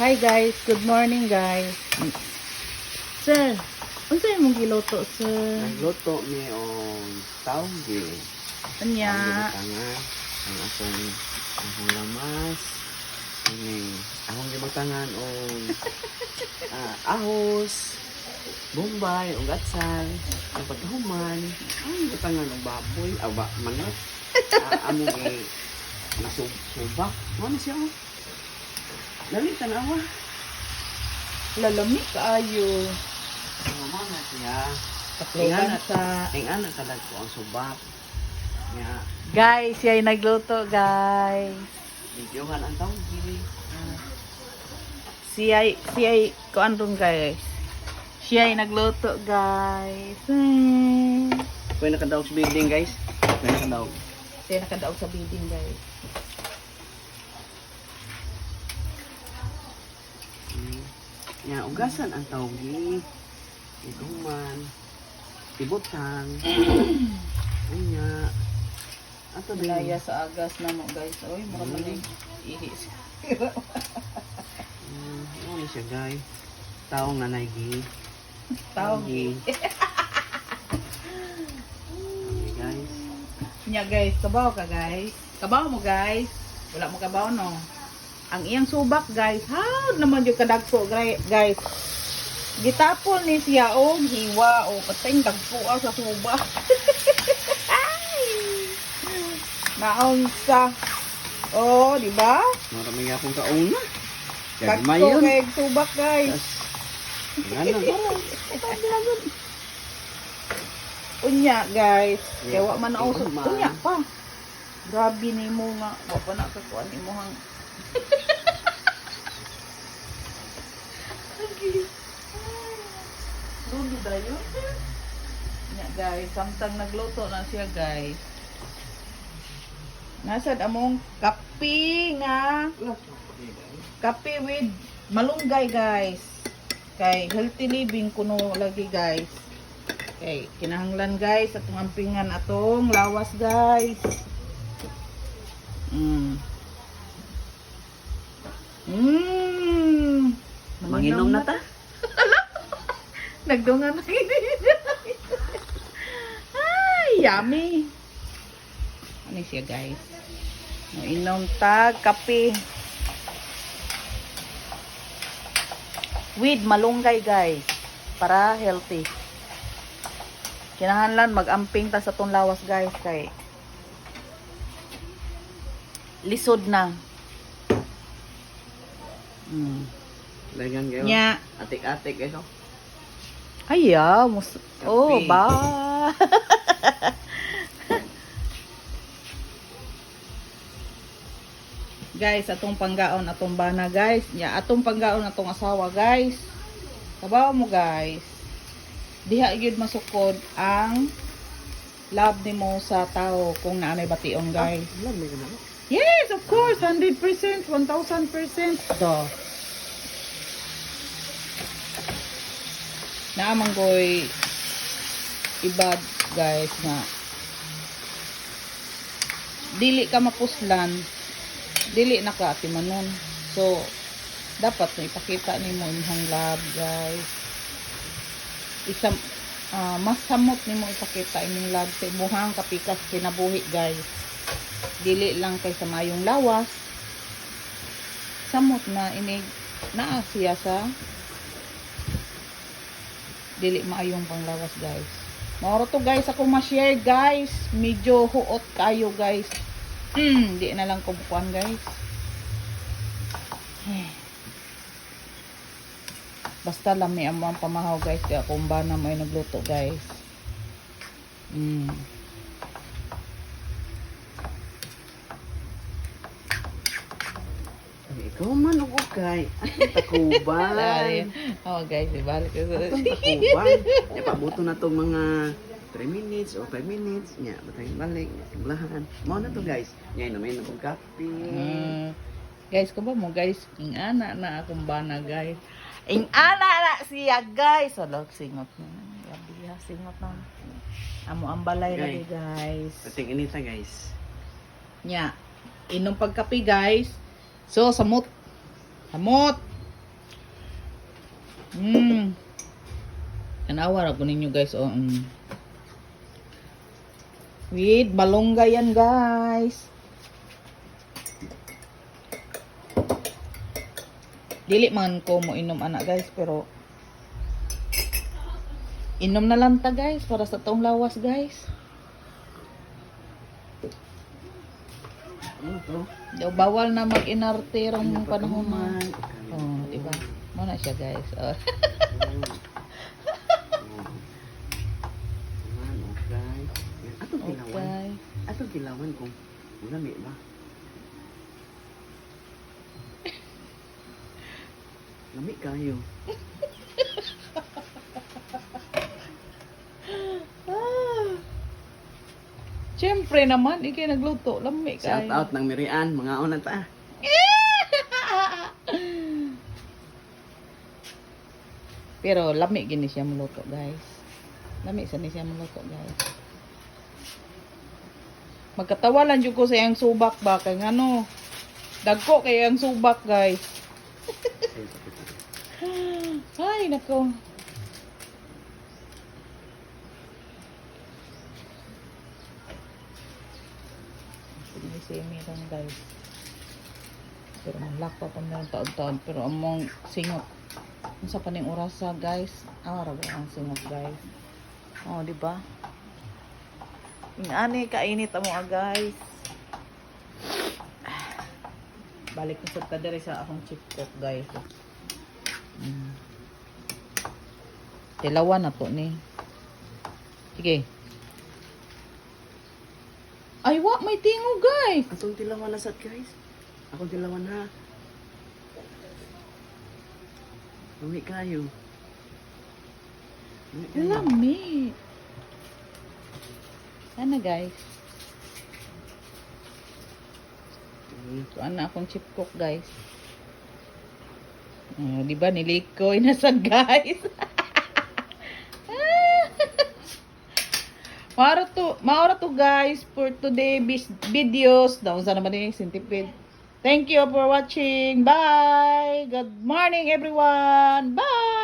Hi guys, good morning guys. Sir, unsa imong giluto sir? Nagluto mi og tawgi. Anya? Ang akong lamas. Ini akong gibutangan og ahos, bombay ug atsal, ang pagkahuman. Ang gibutangan og baboy, manok. Among subak. Ano siya? Dali tanawa. Lalami kaayo. Mama siya. Taklogan sa Ingana kadag ko ang subak. Nya guys, yay nagluto guys. videohan ang tawgi. Siyay kuan dong guys. Siyay nagluto guys. Pwede nakadaog sa building guys. Pwede nakadaog. Siya nakadaog sa bidding guys. Nya ugasan ang tawgi. Iguman. Tibutang. Unya. Ato Bilaya sa agas na mo guys. Oy, mura maling ihis. Ano siya guys? Taong nanaygi. Tawgi. Okay guys. Nya guys, kabaw ka guys. Kabaw mo guys. Wala mo kabaw no. Ang iyang subak guys. How naman yung kadagpo guys. Gitapon ni siya og hiwa o pateng dagpo sa subak. Naon sa oh, di ba? Maraming akong kauna. Dagpo Gagmayon. kay subak guys. Ngana. Unya guys. Kaya wa man ako Unya. unya pa. Grabe nimo nga. Wa pa na kakuan nimo hang. Dulo dayo. Nya guys, samtang nagluto na siya guys. Nasad among kape nga. Kape with malunggay guys. Kay healthy living kuno lagi guys. Okay, kinahanglan guys atong ampingan atong lawas guys. Manginom na ta? Nagdungan na ay, yummy. Ano siya guys? Inom tag kape. With malunggay guys. Para healthy. Kinahanglan mag-amping ta sa tong lawas guys kay lisod na. Dagan kayo. Nya. Atik-atik ito. Aya, oh, Kape. ba. Guys, atong panggaon atong bana guys. Nya atong panggaon atong asawa guys. Kabaw mo guys. Diha gyud masukod ang love nimo sa tao kung naanay bation guys. Alam mo na. Yes, of course, 100%, 1000%. Do. Naamanggoy ibad guys nga dili ka mapuslan, dili na ka timanon. So dapat na ipakita nimo imong love guys. Mas samot nimo ipakita imong love sa imuhang kapikas kinabuhi guys. Dili lang kay sa mayong lawas. Samot na inig naa siya sa dili maayong panglawas guys. Moro to guys ako ma-share guys. Medyo huot kayo guys. Di na lang kubukuan guys. Basta lami ang mga pamahaw guys. Kaya kung ba na may nagluto guys. Ikaw man og ukay. Atong takuban. Oh guys, ibalik ko sa Atong takuban. Nya pabuto na tong mga 3 minutes or 5 minutes. Nya batay balik, tiblahan. Mao na to guys. Nya inumin na kong kape. Guys, kung ba mo guys, ingana na akong bana guys. Ingana na siya guys. Wala, singot na. Grabe ha, singot na. Amo ang balay lagi guys. Ating inita guys. Nya, inom pagkape guys. So, samot. Samot. Tanawa ra ko ninyo guys. Oh, With malunggay yan guys. Dili man ko mo inom anak guys, pero inom na lang ta guys para sa tong lawas guys. Ano to? Daw bawal na mag-inarte rong panahon man. man. Oh, diba? Mo na siya guys. Oh. Okay. Atong tilawan. Okay. Atong tilawan kung lami ba? Lami kayo. Siyempre naman, ikay nagluto. Lami Shout kayo. out ng Mirian, mga una ta. Pero lami gini siya maluto guys. Lami sa ni siya maluto guys. Magkatawalan jud ko sa iyang subak ba kay ngano. Dagko kay iyang subak guys. Ay nako. Semi lang guys. Pero malak pa meron taon-taon. Pero among singot. Unsa pa ning orasa guys? Ra ba ang singot guys? Oh, di ba? Ingani kainit amo guys. Balik ko sa kadere sa akong chip cook guys. Tilawan na to ni. Sige. Ay, wa may tingo guys. Atong tilawan na sad guys. Akong tilawan ha. Lami kayo. Lami kayo. Lami. Sana guys. Ito na akong chip cook guys. Di ba nilikoy na sa guys. Maura to guys for today videos. Daon sa naman ni Sintipid. Thank you for watching. Bye. Good morning everyone. Bye.